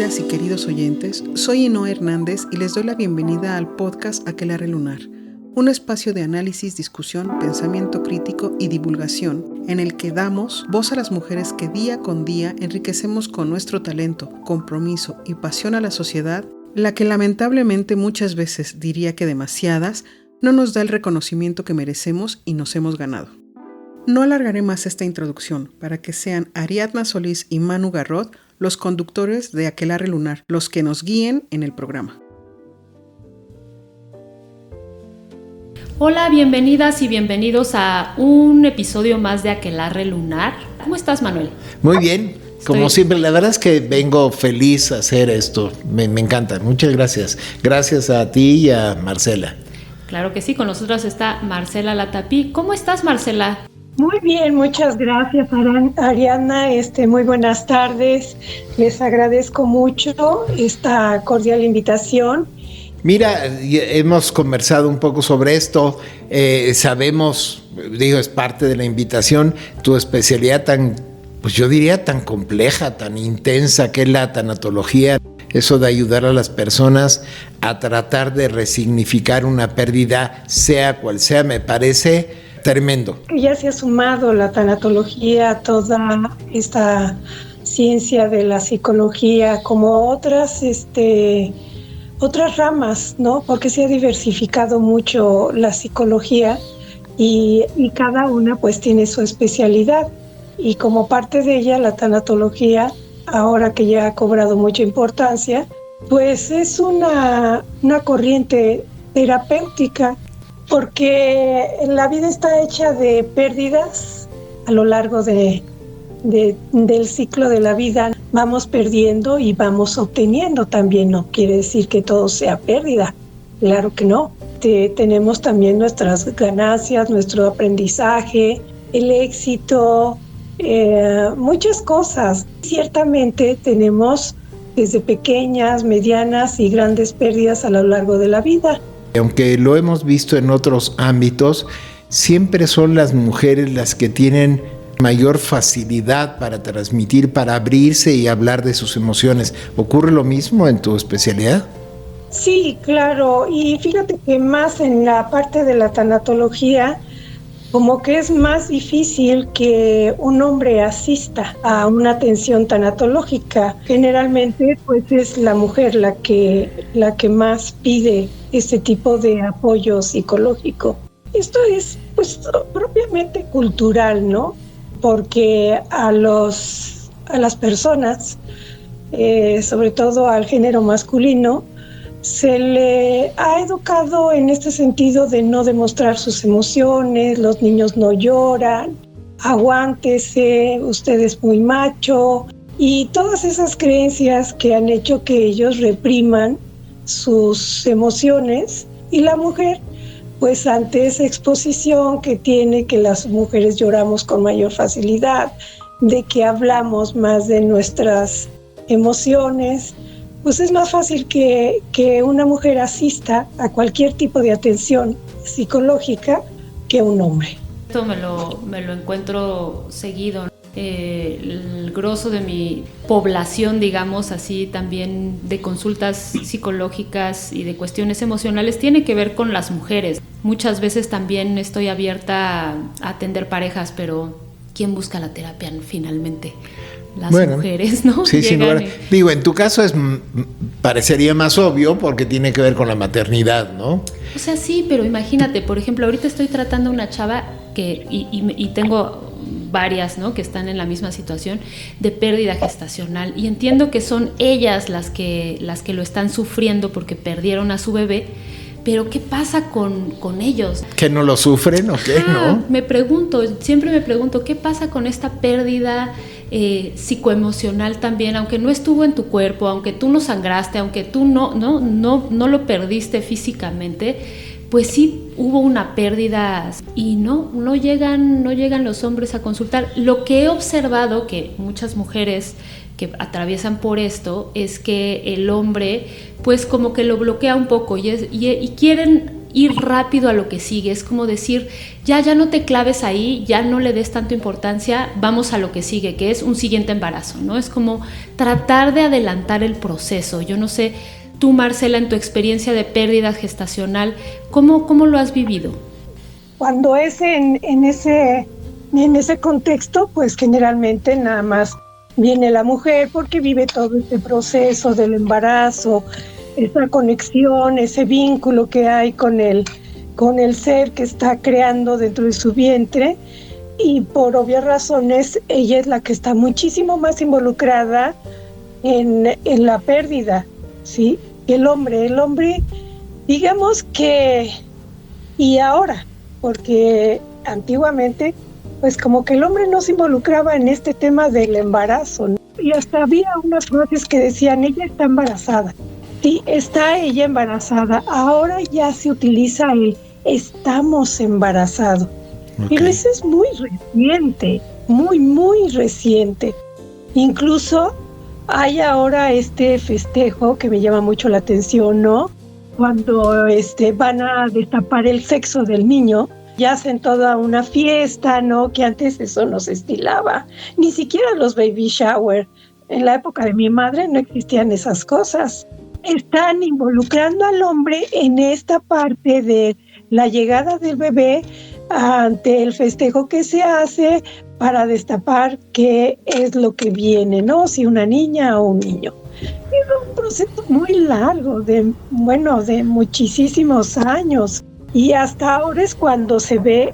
queridas y queridos oyentes, soy Inoa Hernández y les doy la bienvenida al podcast Aquelarre Lunar, un espacio de análisis, discusión, pensamiento crítico y divulgación en el que damos voz a las mujeres que día con día enriquecemos con nuestro talento, compromiso y pasión a la sociedad, la que lamentablemente muchas veces, diría que demasiadas, no nos da el reconocimiento que merecemos y nos hemos ganado. No alargaré más esta introducción para que sean Ariadna Solís y Manu Garrot los conductores de Aquelarre Lunar, los que nos guíen en el programa. Hola, bienvenidas y bienvenidos a un episodio más de Aquelarre Lunar. ¿Cómo estás, Manuel? Muy bien, como siempre. La verdad es que vengo feliz a hacer esto. Me encanta. Muchas gracias. Gracias a ti y a Marcela. Claro que sí, con nosotros está Marcela Latapí. ¿Cómo estás, Marcela? Muy bien, muchas gracias, Ariadna. Muy buenas tardes. Les agradezco mucho esta cordial invitación. Mira, hemos conversado un poco sobre esto. Sabemos, es parte de la invitación, tu especialidad pues yo diría tan compleja, tan intensa que es la tanatología. Eso de ayudar a las personas a tratar de resignificar una pérdida, sea cual sea, me parece tremendo. Ya se ha sumado la tanatología, toda esta ciencia de la psicología, como otras ramas, ¿no? Porque se ha diversificado mucho la psicología y cada una pues tiene su especialidad. Y como parte de ella, la tanatología, ahora que ya ha cobrado mucha importancia, pues es una corriente terapéutica, porque la vida está hecha de pérdidas a lo largo del ciclo de la vida. Vamos perdiendo y vamos obteniendo también. No quiere decir que todo sea pérdida, claro que no. Tenemos también nuestras ganancias, nuestro aprendizaje, el éxito, muchas cosas. Ciertamente tenemos desde pequeñas, medianas y grandes pérdidas a lo largo de la vida. Aunque lo hemos visto en otros ámbitos, siempre son las mujeres las que tienen mayor facilidad para transmitir, para abrirse y hablar de sus emociones. ¿Ocurre lo mismo en tu especialidad? Sí, claro. Y fíjate que más en la parte de la tanatología, como que es más difícil que un hombre asista a una atención tanatológica. Generalmente, pues es la mujer la que más pide este tipo de apoyo psicológico. Esto es, pues, propiamente cultural, ¿no? Porque a las personas, sobre todo al género masculino, se le ha educado en este sentido de no demostrar sus emociones. Los niños no lloran, aguántese, usted es muy macho, y todas esas creencias que han hecho que ellos repriman sus emociones. Y la mujer, pues ante esa exposición que tiene, que las mujeres lloramos con mayor facilidad, de que hablamos más de nuestras emociones, pues es más fácil que una mujer asista a cualquier tipo de atención psicológica que un hombre. Esto me lo encuentro seguido. El grosso de mi población, digamos así, también de consultas psicológicas y de cuestiones emocionales, tiene que ver con las mujeres. Muchas veces también estoy abierta a atender parejas, pero ¿quién busca la terapia finalmente? Las mujeres, ¿no? Sí, sin duda. Digo, en tu caso parecería más obvio porque tiene que ver con la maternidad, ¿no? O sea, sí, pero imagínate, por ejemplo, ahorita estoy tratando a una chava y tengo varias, ¿no?, que están en la misma situación de pérdida gestacional, y entiendo que son ellas las que lo están sufriendo porque perdieron a su bebé. Pero ¿qué pasa con ellos? ¿Que no lo sufren o qué, no? Siempre me pregunto, ¿qué pasa con esta pérdida psicoemocional también? Aunque no estuvo en tu cuerpo, aunque tú no sangraste, aunque tú no lo perdiste físicamente, pues sí hubo una pérdida y no llegan los hombres a consultar. Lo que he observado, que muchas mujeres que atraviesan por esto, es que el hombre pues como que lo bloquea un poco y quieren ir rápido a lo que sigue, es como decir, ya no te claves ahí, ya no le des tanta importancia, vamos a lo que sigue, que es un siguiente embarazo, ¿no? Es como tratar de adelantar el proceso. Yo no sé, tú, Marcela, en tu experiencia de pérdida gestacional, ¿cómo lo has vivido? Cuando es en ese contexto, pues generalmente nada más viene la mujer porque vive todo este proceso del embarazo, esa conexión, ese vínculo que hay con el ser que está creando dentro de su vientre, y por obvias razones ella es la que está muchísimo más involucrada en la pérdida, ¿sí? El hombre, digamos que, y ahora, porque antiguamente, pues como que el hombre no se involucraba en este tema del embarazo, ¿no? Y hasta había unas frases que decían, ella está embarazada. Sí, está ella embarazada. Ahora ya se utiliza el estamos embarazados. Okay. Pero eso es muy reciente, muy reciente. Incluso hay ahora este festejo que me llama mucho la atención, ¿no? Cuando van a destapar el sexo del niño, ya hacen toda una fiesta, ¿no? Que antes eso no se estilaba. Ni siquiera los baby shower. En la época de mi madre no existían esas cosas. Están involucrando al hombre en esta parte de la llegada del bebé ante el festejo que se hace para destapar qué es lo que viene, ¿no? Si una niña o un niño. Es un proceso muy largo, de muchísimos años. Y hasta ahora es cuando se ve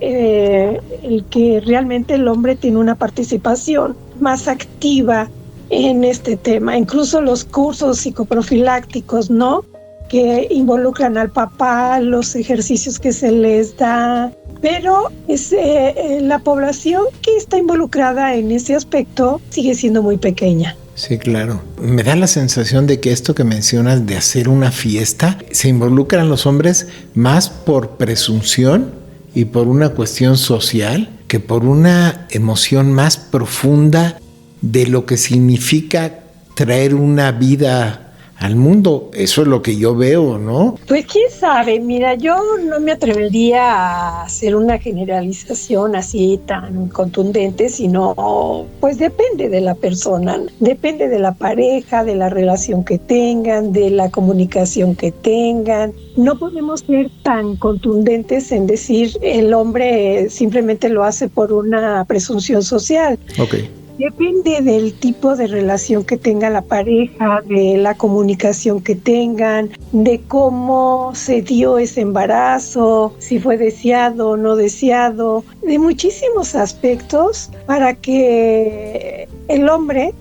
el que realmente el hombre tiene una participación más activa en este tema. Incluso los cursos psicoprofilácticos, ¿no? Que involucran al papá, los ejercicios que se les da. Pero la población que está involucrada en ese aspecto sigue siendo muy pequeña. Sí, claro. Me da la sensación de que esto que mencionas de hacer una fiesta, se involucran los hombres más por presunción y por una cuestión social que por una emoción más profunda de lo que significa traer una vida al mundo. Eso es lo que yo veo, ¿no? Pues quién sabe, mira, yo no me atrevería a hacer una generalización así tan contundente, sino pues depende de la persona, depende de la pareja, de la relación que tengan, de la comunicación que tengan. No podemos ser tan contundentes en decir el hombre simplemente lo hace por una presunción social. Okay. Depende del tipo de relación que tenga la pareja, de la comunicación que tengan, de cómo se dio ese embarazo, si fue deseado o no deseado, de muchísimos aspectos para que el hombre,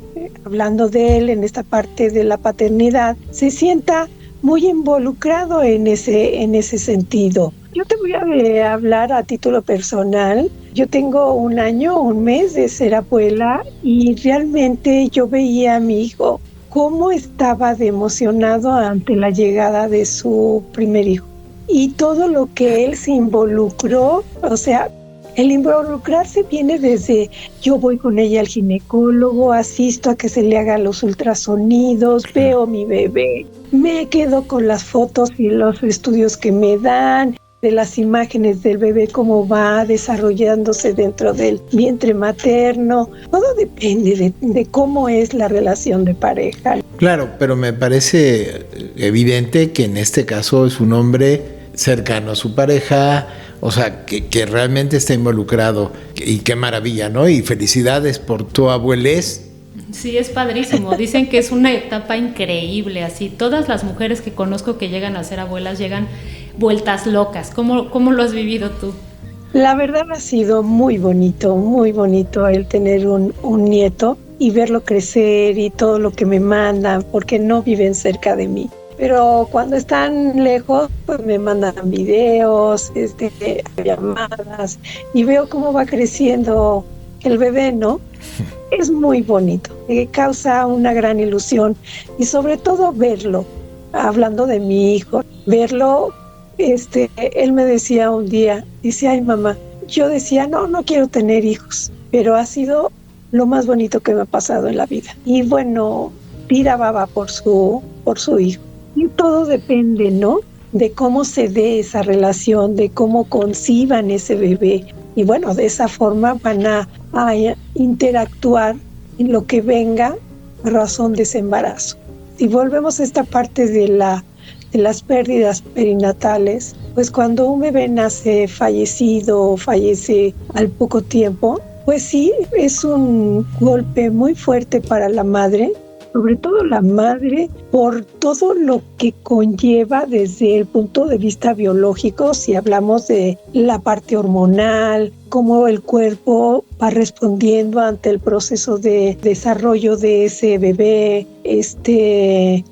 hablando de él en esta parte de la paternidad, se sienta muy involucrado en ese sentido. Yo te voy a hablar a título personal. Yo tengo un mes de ser abuela, y realmente yo veía a mi hijo cómo estaba de emocionado ante la llegada de su primer hijo. Y todo lo que él se involucró, o sea, el involucrarse viene desde yo voy con ella al ginecólogo, asisto a que se le hagan los ultrasonidos, veo mi bebé, me quedo con las fotos y los estudios que me dan, de las imágenes del bebé, cómo va desarrollándose dentro del vientre materno. Todo depende de cómo es la relación de pareja. Claro, pero me parece evidente que en este caso es un hombre cercano a su pareja, o sea, que realmente está involucrado. Y qué maravilla, ¿no? Y felicidades por tu abuelez. Sí, es padrísimo. Dicen que es una etapa increíble, así. Todas las mujeres que conozco que llegan a ser abuelas llegan vueltas locas. ¿Cómo lo has vivido tú? La verdad ha sido muy bonito el tener un nieto y verlo crecer y todo lo que me mandan, porque no viven cerca de mí. Pero cuando están lejos, pues me mandan videos, llamadas, y veo cómo va creciendo el bebé, ¿no? Es muy bonito, causa una gran ilusión, y sobre todo verlo, hablando de mi hijo, verlo. Él me decía un día, dice, ay mamá, yo decía, no quiero tener hijos, pero ha sido lo más bonito que me ha pasado en la vida. Y bueno, tira baba por su hijo. Y todo depende, ¿no? de cómo se dé esa relación, de cómo conciban ese bebé. Y bueno, de esa forma van a interactuar en lo que venga a razón de ese embarazo. Si volvemos a esta parte de las pérdidas perinatales, pues cuando un bebé nace fallecido o fallece al poco tiempo, pues sí, es un golpe muy fuerte para la madre, sobre todo la madre, por todo lo que conlleva desde el punto de vista biológico, si hablamos de la parte hormonal, cómo el cuerpo va respondiendo ante el proceso de desarrollo de ese bebé,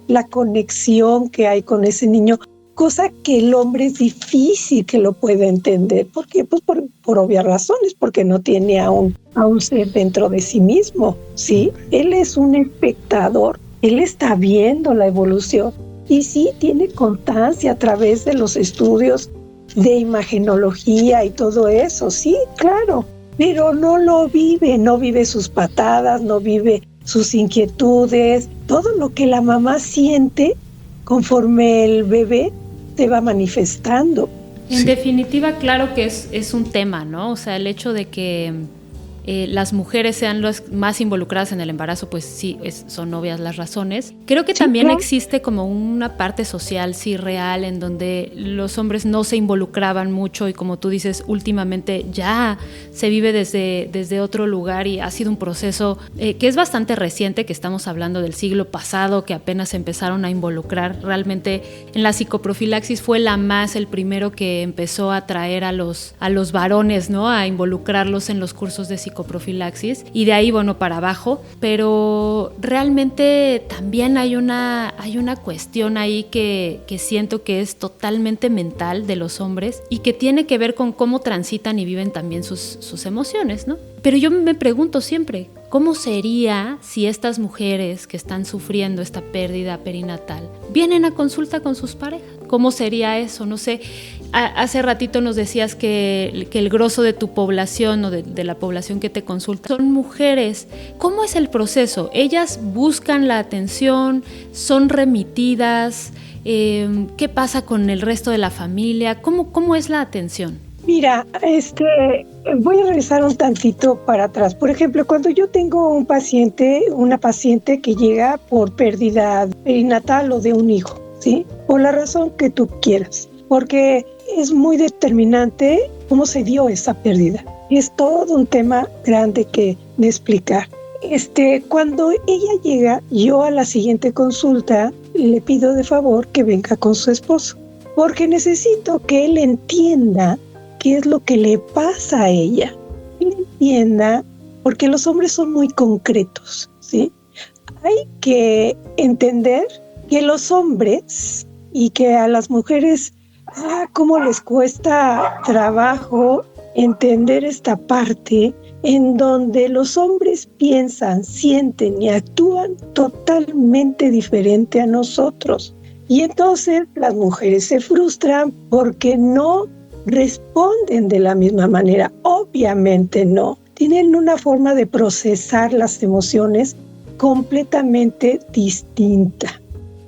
la conexión que hay con ese niño, cosa que el hombre es difícil que lo pueda entender. ¿Por qué? Pues por obvias razones, porque no tiene a un ser dentro de sí mismo, ¿sí? Él es un espectador, él está viendo la evolución y sí tiene constancia a través de los estudios de imagenología y todo eso, sí, claro, pero no lo vive, no vive sus patadas, no vive sus inquietudes, todo lo que la mamá siente conforme el bebé se va manifestando. En definitiva, claro que es un tema, ¿no? O sea, el hecho de que las mujeres sean las más involucradas en el embarazo, pues sí, son obvias las razones. Creo que también existe como una parte social, sí, real, en donde los hombres no se involucraban mucho y como tú dices, últimamente ya se vive desde otro lugar y ha sido un proceso que es bastante reciente, que estamos hablando del siglo pasado, que apenas empezaron a involucrar. Realmente en la psicoprofilaxis fue el primero que empezó a traer a los varones, ¿no? A involucrarlos en los cursos de psicoprofilaxis y de ahí, bueno, para abajo, pero realmente también hay una cuestión ahí que siento que es totalmente mental de los hombres y que tiene que ver con cómo transitan y viven también sus emociones, ¿no? Pero yo me pregunto siempre, ¿cómo sería si estas mujeres que están sufriendo esta pérdida perinatal vienen a consulta con sus parejas? ¿Cómo sería eso? No sé, hace ratito nos decías que el grosso de tu población o de la población que te consulta son mujeres. ¿Cómo es el proceso? ¿Ellas buscan la atención? ¿Son remitidas? ¿Qué pasa con el resto de la familia? ¿Cómo es la atención? Mira, voy a regresar un tantito para atrás. Por ejemplo, cuando yo tengo una paciente que llega por pérdida perinatal o de un hijo, ¿sí? Por la razón que tú quieras, porque es muy determinante cómo se dio esa pérdida. Es todo un tema grande de explicar. Cuando ella llega, yo a la siguiente consulta le pido de favor que venga con su esposo, porque necesito que él entienda qué es lo que le pasa a ella. Que él entienda, porque los hombres son muy concretos, ¿sí? Hay que entender que los hombres y que a las mujeres, cómo les cuesta trabajo entender esta parte en donde los hombres piensan, sienten y actúan totalmente diferente a nosotros. Y entonces las mujeres se frustran porque no responden de la misma manera. Obviamente no. Tienen una forma de procesar las emociones completamente distinta.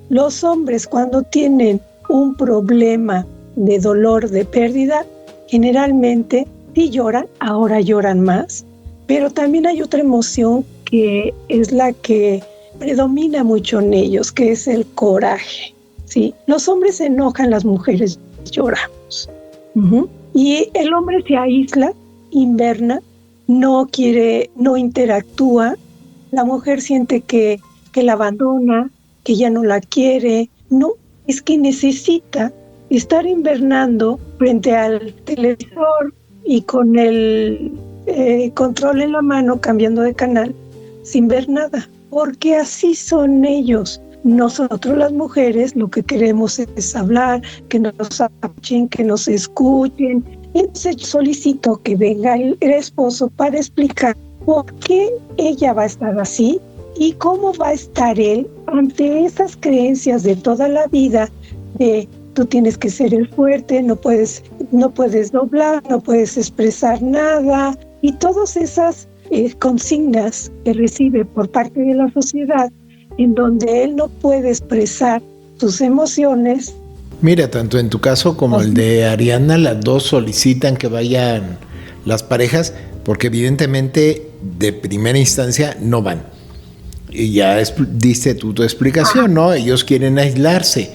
Los hombres, cuando tienen un problema de dolor, de pérdida, generalmente sí lloran, ahora lloran más, pero también hay otra emoción que es la que predomina mucho en ellos, que es el coraje, ¿sí? Los hombres se enojan, las mujeres lloramos. Y el hombre se aísla, inverna, no quiere, no interactúa. La mujer siente que la abandona, que ya no la quiere. No, es que necesita estar invernando frente al televisor y con el control en la mano, cambiando de canal, sin ver nada, porque así son ellos. Nosotros las mujeres lo que queremos es hablar, que nos apoyen, que nos escuchen. Entonces solicito que venga el esposo para explicar por qué ella va a estar así y cómo va a estar él ante esas creencias de toda la vida de tú tienes que ser el fuerte, no puedes doblar, no puedes expresar nada, y todas esas consignas que recibe por parte de la sociedad, en donde él no puede expresar sus emociones, Mira, tanto en tu caso como el de Ariana, las dos solicitan que vayan las parejas porque evidentemente de primera instancia no van. Y ya diste tu explicación, ¿no? Ellos quieren aislarse,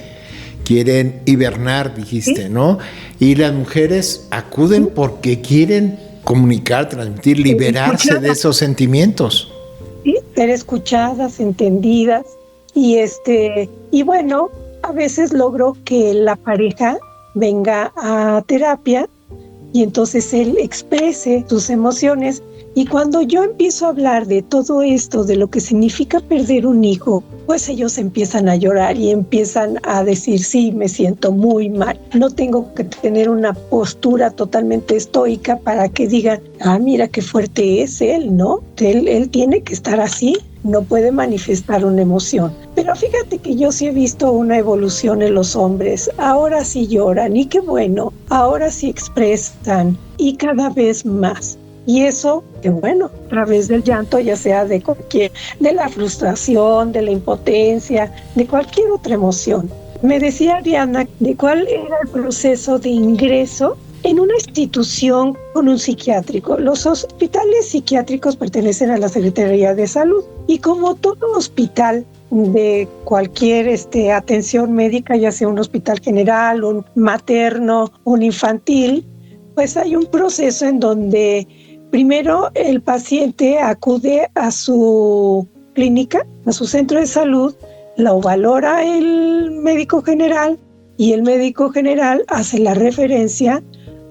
quieren hibernar, dijiste, ¿no? Y las mujeres acuden porque quieren comunicar, transmitir, liberarse de esos sentimientos. Sí, ser escuchadas, entendidas. Y bueno, a veces logro que la pareja venga a terapia y entonces él exprese sus emociones. Y cuando yo empiezo a hablar de todo esto, de lo que significa perder un hijo, pues ellos empiezan a llorar y empiezan a decir, sí, me siento muy mal. No tengo que tener una postura totalmente estoica para que digan, mira qué fuerte es él, ¿no? Él tiene que estar así, no puede manifestar una emoción. Pero fíjate que yo sí he visto una evolución en los hombres. Ahora sí lloran y qué bueno, ahora sí expresan y cada vez más. Y eso, que bueno, a través del llanto, ya sea de la frustración, de la impotencia, de cualquier otra emoción. Me decía Ariana de cuál era el proceso de ingreso en una institución con un psiquiátrico. Los hospitales psiquiátricos pertenecen a la Secretaría de Salud y como todo hospital de cualquier atención médica, ya sea un hospital general, un materno, un infantil, pues hay un proceso en donde primero el paciente acude a su clínica, a su centro de salud, lo valora el médico general y el médico general hace la referencia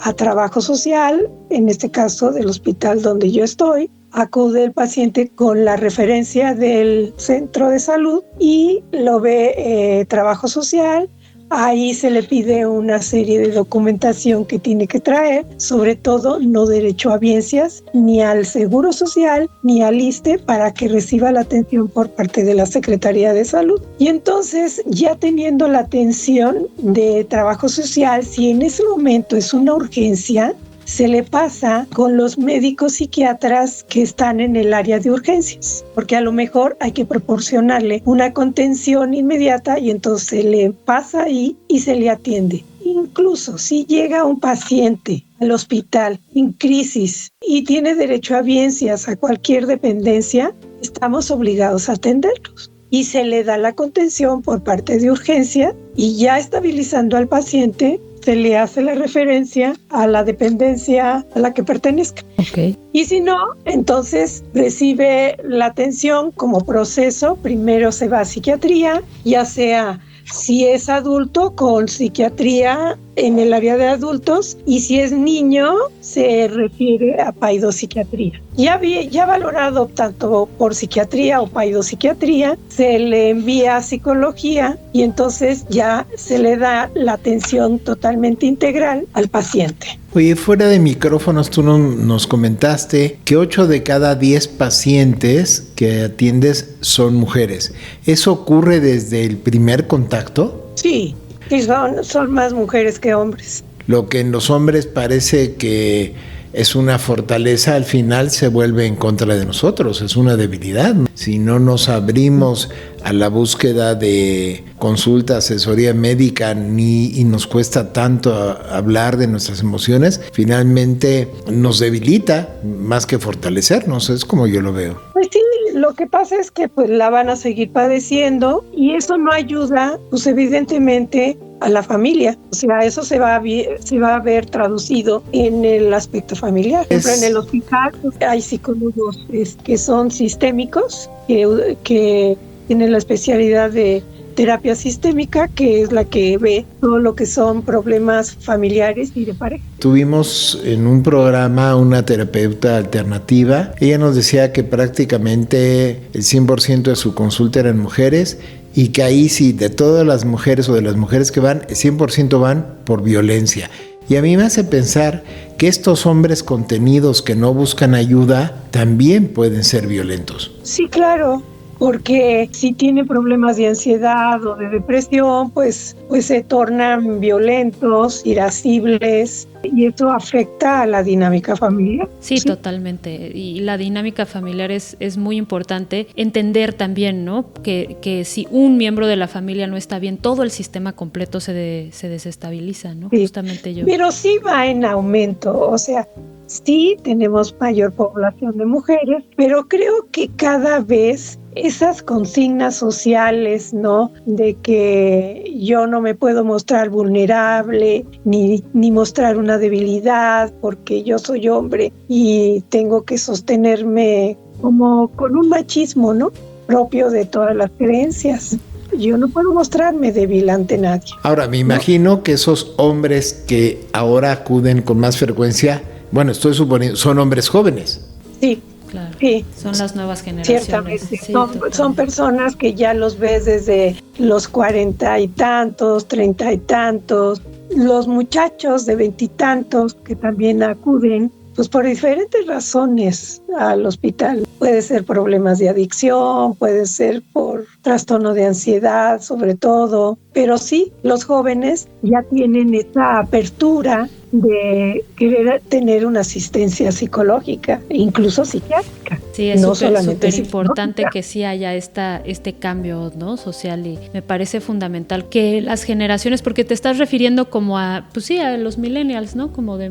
a trabajo social, en este caso del hospital donde yo estoy. Acude el paciente con la referencia del centro de salud y lo ve trabajo social. Ahí se le pide una serie de documentación que tiene que traer, sobre todo no derechohabiencias, ni al Seguro Social, ni al ISSSTE, para que reciba la atención por parte de la Secretaría de Salud. Y entonces, ya teniendo la atención de trabajo social, si en ese momento es una urgencia, se le pasa con los médicos psiquiatras que están en el área de urgencias, porque a lo mejor hay que proporcionarle una contención inmediata y entonces se le pasa ahí y se le atiende. Incluso si llega un paciente al hospital en crisis y tiene derechohabiencias a cualquier dependencia, estamos obligados a atenderlos. Y se le da la contención por parte de urgencia y ya estabilizando al paciente, se le hace la referencia a la dependencia a la que pertenezca. Okay. Y si no, entonces recibe la atención como proceso. Primero se va a psiquiatría, ya sea si es adulto con psiquiatría en el área de adultos y si es niño se refiere a paidopsiquiatría. Ya valorado tanto por psiquiatría o paidopsiquiatría, se le envía a psicología y entonces ya se le da la atención totalmente integral al paciente. Oye, fuera de micrófonos tú nos comentaste que 8 de cada 10 pacientes que atiendes son mujeres. ¿Eso ocurre desde el primer contacto? Sí, y son más mujeres que hombres. Lo que en los hombres parece que es una fortaleza, al final se vuelve en contra de nosotros, es una debilidad. Si no nos abrimos a la búsqueda de consulta, asesoría médica y nos cuesta tanto hablar de nuestras emociones, finalmente nos debilita más que fortalecernos, es como yo lo veo. Pues sí, lo que pasa es que pues la van a seguir padeciendo y eso no ayuda, pues evidentemente, a la familia. O sea, eso se va a ver traducido en el aspecto familiar. Por ejemplo, en el hospital hay psicólogos que son sistémicos, que tienen la especialidad de terapia sistémica, que es la que ve todo lo que son problemas familiares y de pareja. Tuvimos en un programa una terapeuta alternativa. Ella nos decía que prácticamente el 100% de su consulta eran mujeres y que ahí sí, de todas las mujeres o de las mujeres que van, el 100% van por violencia. Y a mí me hace pensar que estos hombres contenidos que no buscan ayuda también pueden ser violentos. Sí, claro. porque si tiene problemas de ansiedad o de depresión, pues se tornan violentos, irascibles, y esto afecta a la dinámica familiar. Sí, totalmente. Y la dinámica familiar es muy importante. Entender también, ¿no? Que si un miembro de la familia no está bien, todo el sistema completo se desestabiliza, ¿no? Sí. Justamente yo. Pero sí va en aumento, o sea, sí tenemos mayor población de mujeres, pero creo que cada vez esas consignas sociales, ¿no? De que yo no me puedo mostrar vulnerable, ni mostrar una debilidad, porque yo soy hombre y tengo que sostenerme como con un machismo, ¿no? Propio de todas las creencias. Yo no puedo mostrarme débil ante nadie. Ahora, me imagino que esos hombres que ahora acuden con más frecuencia, bueno, estoy suponiendo, son hombres jóvenes. Sí. Claro, sí, son las nuevas generaciones. Ciertamente, sí, son personas que ya los ves desde los 40 y tantos, 30 y tantos, los muchachos de 20 y tantos que también acuden pues por diferentes razones al hospital. Puede ser problemas de adicción, puede ser por trastorno de ansiedad sobre todo, pero sí, los jóvenes ya tienen esa apertura de querer tener una asistencia psicológica, incluso psiquiátrica. Sí, es no súper importante que sí haya este cambio, ¿no? social, y me parece fundamental que las generaciones, porque te estás refiriendo como a, pues sí, a los millennials, ¿no? Como de,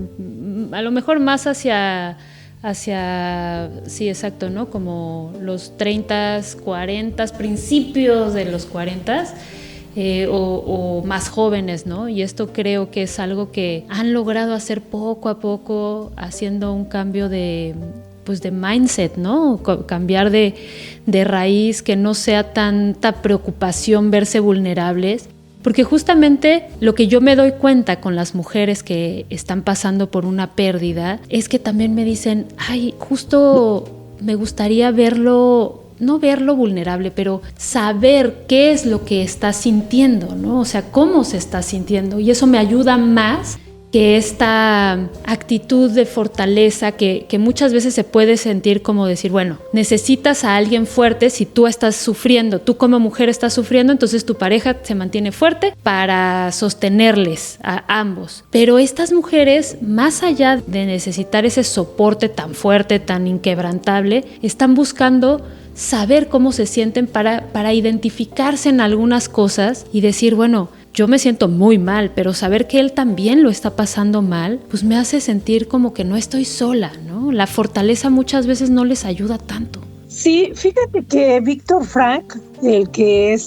a lo mejor más hacia, sí, exacto, ¿no? Como los 30, 40, principios de los 40, o más jóvenes, ¿no? Y esto creo que es algo que han logrado hacer poco a poco, haciendo un cambio de mindset, ¿no? Cambiar de raíz, que no sea tanta preocupación verse vulnerables. Porque justamente lo que yo me doy cuenta con las mujeres que están pasando por una pérdida es que también me dicen, ay, justo me gustaría verlo, no verlo vulnerable, pero saber qué es lo que está sintiendo, ¿no? O sea, cómo se está sintiendo. Y eso me ayuda más que esta actitud de fortaleza que muchas veces se puede sentir como decir, bueno, necesitas a alguien fuerte si tú estás sufriendo, tú como mujer estás sufriendo, entonces tu pareja se mantiene fuerte para sostenerles a ambos. Pero estas mujeres, más allá de necesitar ese soporte tan fuerte, tan inquebrantable, están buscando saber cómo se sienten para identificarse en algunas cosas y decir, bueno, yo me siento muy mal, pero saber que él también lo está pasando mal, pues me hace sentir como que no estoy sola, ¿no? La fortaleza muchas veces no les ayuda tanto. Sí, fíjate que Víctor Frank, el que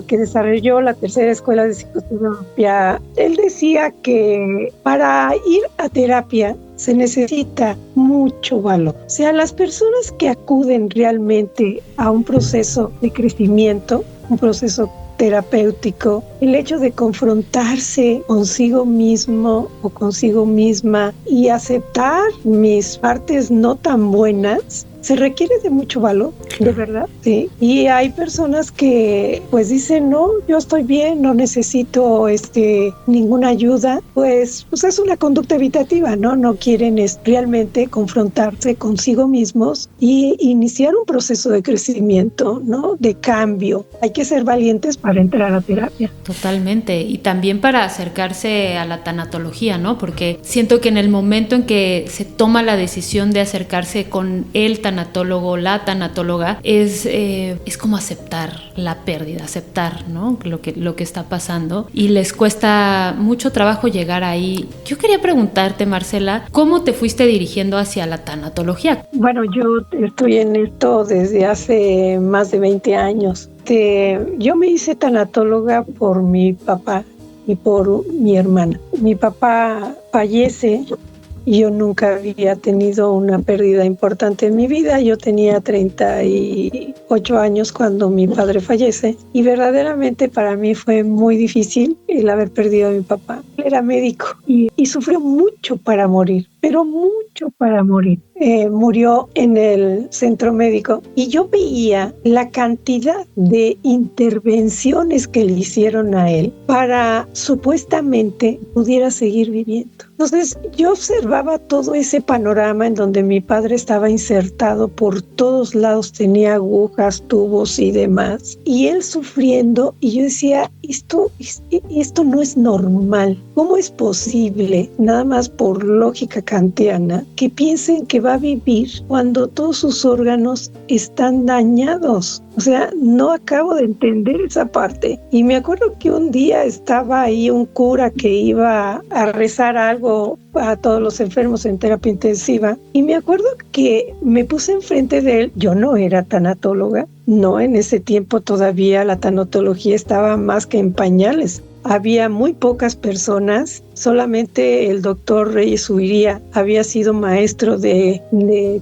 desarrolló la tercera escuela de psicoterapia, él decía que para ir a terapia se necesita mucho valor. O sea, las personas que acuden realmente a un proceso de crecimiento, un proceso terapéutico, el hecho de confrontarse consigo mismo o consigo misma y aceptar mis partes no tan buenas, se requiere de mucho valor, de verdad, sí. Y hay personas que pues dicen, no, yo estoy bien, no necesito ninguna ayuda, pues es una conducta evitativa, ¿no? No quieren realmente confrontarse consigo mismos y iniciar un proceso de crecimiento, ¿no? De cambio. Hay que ser valientes para entrar a terapia. Totalmente, y también para acercarse a la tanatología, ¿no? Porque siento que en el momento en que se toma la decisión de acercarse con el tanatólogo, la tanatóloga, es como aceptar la pérdida, aceptar, ¿no? lo que está pasando, y les cuesta mucho trabajo llegar ahí. Yo quería preguntarte, Marcela, ¿cómo te fuiste dirigiendo hacia la tanatología? Bueno, yo estoy en esto desde hace más de 20 años. Yo me hice tanatóloga por mi papá y por mi hermana. Mi papá fallece. Yo nunca había tenido una pérdida importante en mi vida. Yo tenía 38 años cuando mi padre fallece y verdaderamente para mí fue muy difícil el haber perdido a mi papá. Él era médico y sufrió mucho para morir, pero hecho para morir. Murió en el centro médico y yo veía la cantidad de intervenciones que le hicieron a él para supuestamente pudiera seguir viviendo. Entonces yo observaba todo ese panorama en donde mi padre estaba insertado por todos lados, tenía agujas, tubos y demás, y él sufriendo, y yo decía, esto no es normal. ¿Cómo es posible, nada más por lógica kantiana, que piensen que va a vivir cuando todos sus órganos están dañados? O sea, no acabo de entender esa parte. Y me acuerdo que un día estaba ahí un cura que iba a rezar algo a todos los enfermos en terapia intensiva, y me acuerdo que me puse enfrente de él. Yo no era tanatóloga, no, en ese tiempo todavía la tanatología estaba más que en pañales. Había muy pocas personas, solamente el doctor Reyes Huiría había sido maestro de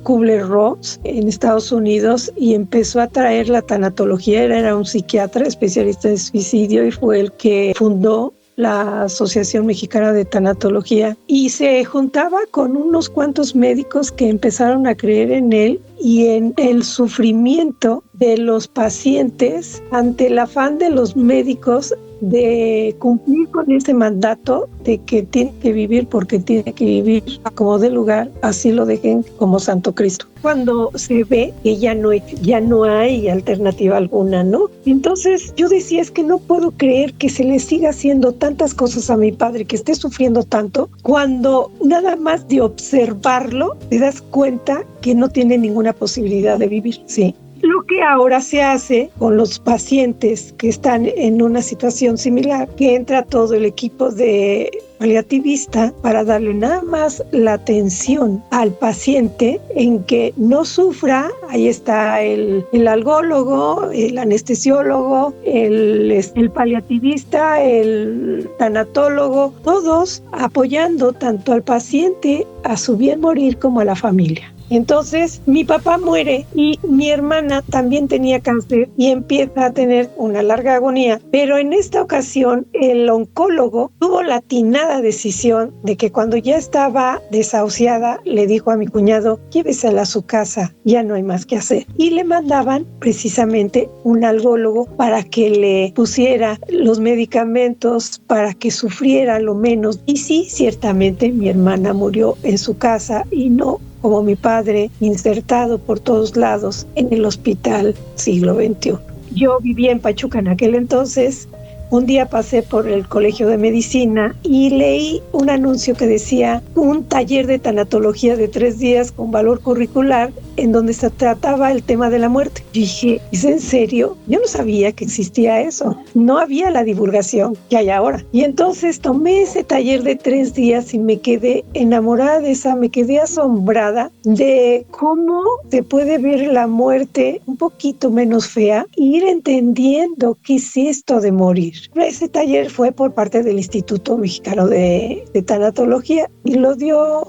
Kubler-Ross en Estados Unidos y empezó a traer la tanatología. Era un psiquiatra especialista en suicidio y fue el que fundó la Asociación Mexicana de Tanatología, y se juntaba con unos cuantos médicos que empezaron a creer en él y en el sufrimiento de los pacientes ante el afán de los médicos de cumplir con ese mandato de que tiene que vivir porque tiene que vivir a como dé lugar, así lo dejen como Santo Cristo. Cuando se ve que ya no hay alternativa alguna, ¿no? Entonces yo decía, es que no puedo creer que se le siga haciendo tantas cosas a mi padre, que esté sufriendo tanto, cuando nada más de observarlo te das cuenta que no tiene ninguna posibilidad de vivir, ¿sí? Lo que ahora se hace con los pacientes que están en una situación similar, que entra todo el equipo de paliativista para darle nada más la atención al paciente en que no sufra. Ahí está el algólogo, el anestesiólogo, el paliativista, el tanatólogo, todos apoyando tanto al paciente a su bien morir como a la familia. Entonces mi papá muere y mi hermana también tenía cáncer y empieza a tener una larga agonía, pero en esta ocasión el oncólogo tuvo la atinada decisión de que cuando ya estaba desahuciada le dijo a mi cuñado, llévesela a su casa, ya no hay más que hacer, y le mandaban precisamente un algólogo para que le pusiera los medicamentos para que sufriera lo menos. Y sí, ciertamente mi hermana murió en su casa y no como mi padre, insertado por todos lados en el hospital siglo XXI. Yo vivía en Pachuca en aquel entonces. Un día pasé por el Colegio de Medicina y leí un anuncio que decía un taller de tanatología de 3 días con valor curricular en donde se trataba el tema de la muerte. Yo dije, ¿es en serio? Yo no sabía que existía eso. No había la divulgación que hay ahora. Y entonces tomé ese taller de 3 días y me quedé enamorada de me quedé asombrada de cómo se puede ver la muerte un poquito menos fea e ir entendiendo qué es esto de morir. Ese taller fue por parte del Instituto Mexicano de Tanatología y lo dio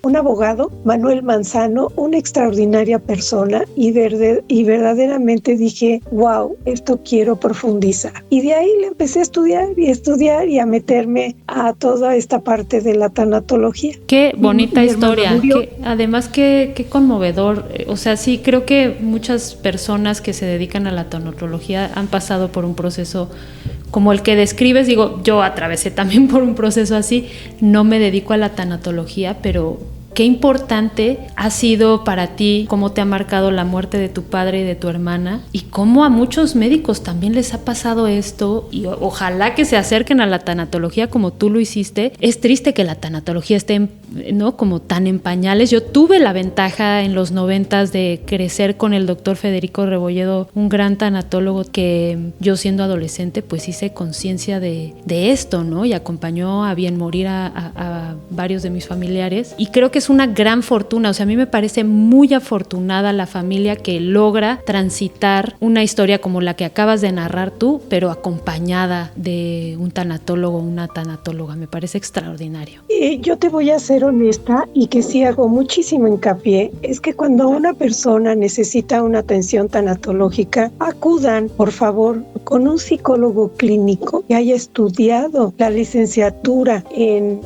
un abogado, Manuel Manzano, una extraordinaria persona, y verdaderamente dije, wow, esto quiero profundizar. Y de ahí le empecé a estudiar y a meterme a toda esta parte de la tanatología. Qué bonita historia, además qué conmovedor. O sea, sí, creo que muchas personas que se dedican a la tanatología han pasado por un proceso como el que describes. Digo, yo atravesé también por un proceso así, no me dedico a la tanatología, pero qué importante ha sido para ti, cómo te ha marcado la muerte de tu padre y de tu hermana, y cómo a muchos médicos también les ha pasado esto, y ojalá que se acerquen a la tanatología como tú lo hiciste. Es triste que la tanatología esté, ¿no?, como tan en pañales. Yo tuve la ventaja en los 90s de crecer con el doctor Federico Rebolledo, un gran tanatólogo que yo siendo adolescente pues hice conciencia de esto, ¿no? Y acompañó a bien morir a varios de mis familiares, y creo que es una gran fortuna. O sea, a mí me parece muy afortunada la familia que logra transitar una historia como la que acabas de narrar tú, pero acompañada de un tanatólogo o una tanatóloga. Me parece extraordinario. Yo te voy a ser honesta, y que sí hago muchísimo hincapié, es que cuando una persona necesita una atención tanatológica, acudan, por favor, con un psicólogo clínico que haya estudiado la licenciatura en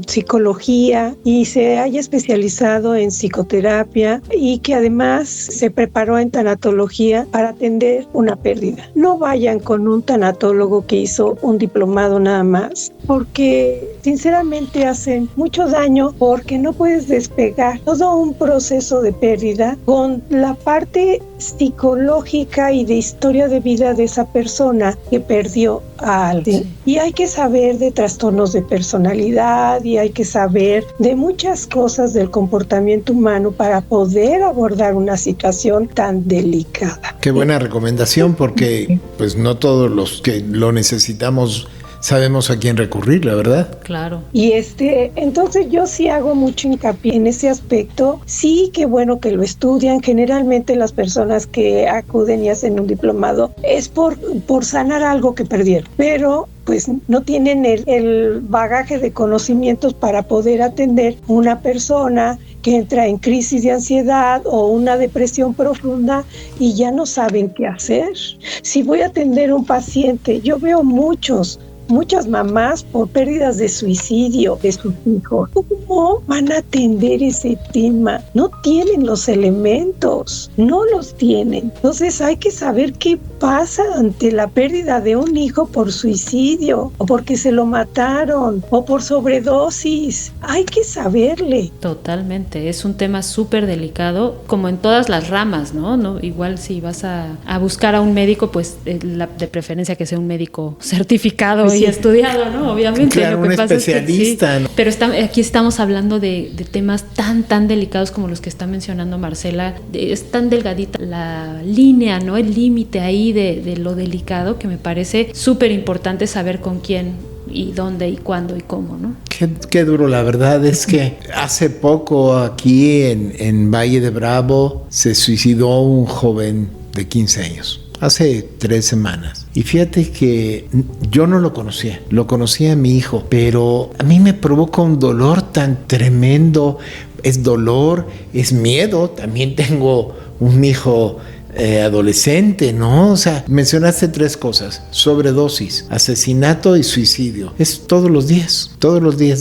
psicología y y se haya especializado en psicoterapia y que además se preparó en tanatología para atender una pérdida. No vayan con un tanatólogo que hizo un diplomado nada más, porque sinceramente hacen mucho daño, porque no puedes despegar todo un proceso de pérdida con la parte psicológica y de historia de vida de esa persona que perdió a alguien. Y hay que saber de trastornos de personalidad y hay que saber de muchas cosas del comportamiento humano para poder abordar una situación tan delicada. Qué buena recomendación, porque pues no todos los que lo necesitamos sabemos a quién recurrir, la verdad. Claro. Y entonces yo sí hago mucho hincapié en ese aspecto. Sí, qué bueno que lo estudian. Generalmente las personas que acuden y hacen un diplomado es por sanar algo que perdieron, pero pues no tienen el bagaje de conocimientos para poder atender una persona que entra en crisis de ansiedad o una depresión profunda y ya no saben qué hacer. Si voy a atender un paciente, yo veo muchas mamás por pérdidas de suicidio de sus hijos. ¿Cómo van a atender ese tema? No tienen los elementos, no los tienen. Entonces hay que saber qué pasa ante la pérdida de un hijo por suicidio o porque se lo mataron o por sobredosis. Hay que saberle. Totalmente, es un tema súper delicado, como en todas las ramas, ¿no? Igual si vas a buscar a un médico, pues de preferencia que sea un médico certificado y estudiado, ¿no? Obviamente. Claro, lo que un pasa especialista. Es que, ¿no? Pero aquí estamos hablando de temas tan delicados como los que está mencionando Marcela. Es tan delgadita la línea, ¿no? El límite ahí de lo delicado, que me parece súper importante saber con quién y dónde y cuándo y cómo, ¿no? Qué duro, la verdad es que hace poco aquí en Valle de Bravo se suicidó un joven de 15 años. Hace 3 semanas. Y fíjate que yo no lo conocía a mi hijo, pero a mí me provoca un dolor tan tremendo. Es dolor, es miedo. También tengo un hijo adolescente, ¿no? O sea, mencionaste 3 cosas: sobredosis, asesinato y suicidio. Es todos los días,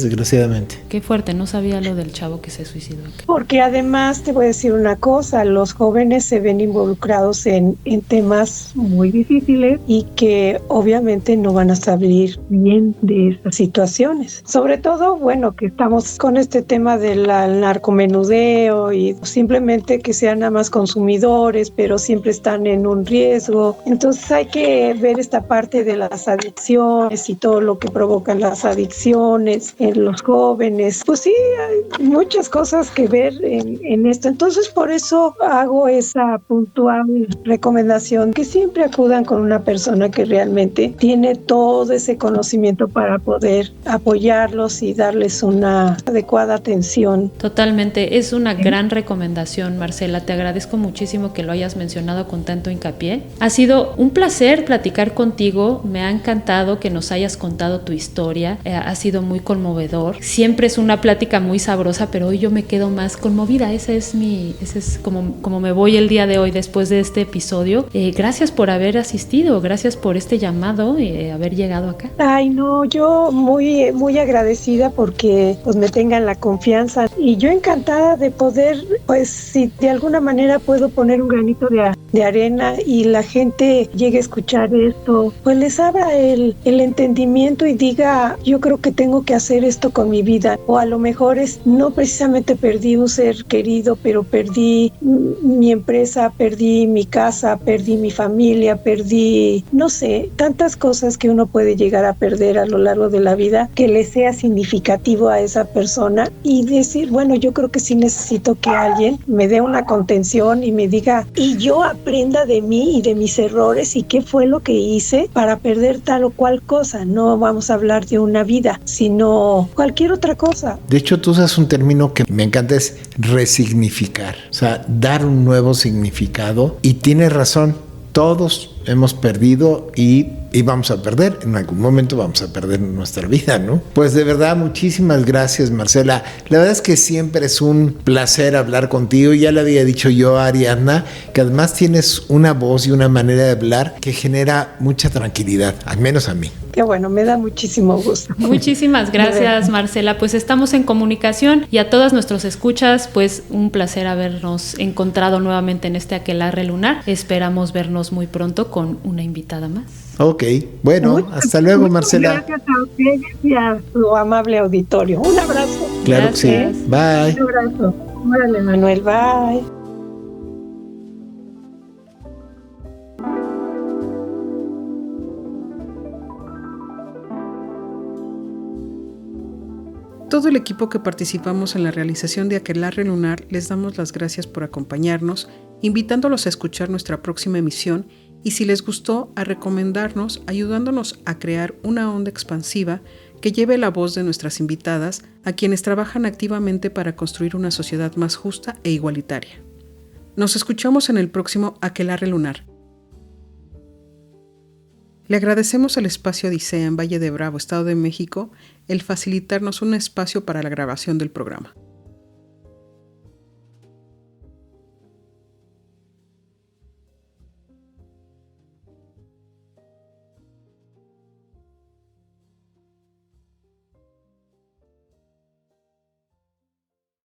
desgraciadamente. Qué fuerte, no sabía lo del chavo que se suicidó. Porque además te voy a decir una cosa, los jóvenes se ven involucrados en temas muy difíciles y que obviamente no van a salir bien de esas situaciones. Sobre todo, bueno, que estamos con este tema del narcomenudeo y simplemente que sean nada más consumidores, pero siempre están en un riesgo. Entonces hay que ver esta parte de las adicciones y todo lo que provocan las adicciones en los jóvenes. Pues sí, hay muchas cosas que ver en esto. Entonces por eso hago esa puntual recomendación, que siempre acudan con una persona que realmente tiene todo ese conocimiento para poder apoyarlos y darles una adecuada atención. Totalmente, es una gran recomendación, Marcela. Te agradezco muchísimo que lo hayas mencionado con tanto hincapié. Ha sido un placer platicar contigo, me ha encantado que nos hayas contado tu historia, ha sido muy conmovedor. Siempre es una plática muy sabrosa, pero hoy yo me quedo más conmovida. Ese es como me voy el día de hoy después de este episodio. Gracias por haber asistido, gracias por este llamado y haber llegado acá. Ay, no, yo muy agradecida porque pues me tengan la confianza y yo encantada de poder, pues si de alguna manera puedo poner un granito de arena y la gente llegue a escuchar esto, pues les abra el entendimiento y diga, yo creo que tengo que hacer esto con mi vida. O a lo mejor no precisamente perdí un ser querido, pero perdí mi empresa, perdí mi casa, perdí mi familia, perdí, no sé, tantas cosas que uno puede llegar a perder a lo largo de la vida, que le sea significativo a esa persona y decir, bueno, yo creo que sí necesito que alguien me dé una contención y me diga, y yo aprenda de mí y de mis errores y qué fue lo que hice para perder tal o cual cosa. No vamos a hablar de una vida, sino cualquier otra cosa. De hecho, tú usas un término que me encanta, es resignificar, o sea, dar un nuevo significado. Y tienes razón, todos hemos perdido y vamos a perder. En algún momento vamos a perder nuestra vida, ¿no? Pues de verdad, muchísimas gracias, Marcela. La verdad es que siempre es un placer hablar contigo. Ya le había dicho yo a Ariadna que además tienes una voz y una manera de hablar que genera mucha tranquilidad, al menos a mí. Qué bueno, me da muchísimo gusto. Muchísimas gracias, Marcela. Pues estamos en comunicación y a todas nuestros escuchas, pues un placer habernos encontrado nuevamente en este Aquelarre Lunar. Esperamos vernos muy pronto con una invitada más. Ok, bueno, hasta luego, Marcela. Gracias a ustedes y a su amable auditorio. Un abrazo. Claro que sí. Bye. Un abrazo. Órale, Manuel, bye. Todo el equipo que participamos en la realización de Aquelarre Lunar les damos las gracias por acompañarnos, invitándolos a escuchar nuestra próxima emisión y si les gustó, a recomendarnos, ayudándonos a crear una onda expansiva que lleve la voz de nuestras invitadas a quienes trabajan activamente para construir una sociedad más justa e igualitaria. Nos escuchamos en el próximo Aquelarre Lunar. Le agradecemos al Espacio Odisea en Valle de Bravo, Estado de México, el facilitarnos un espacio para la grabación del programa.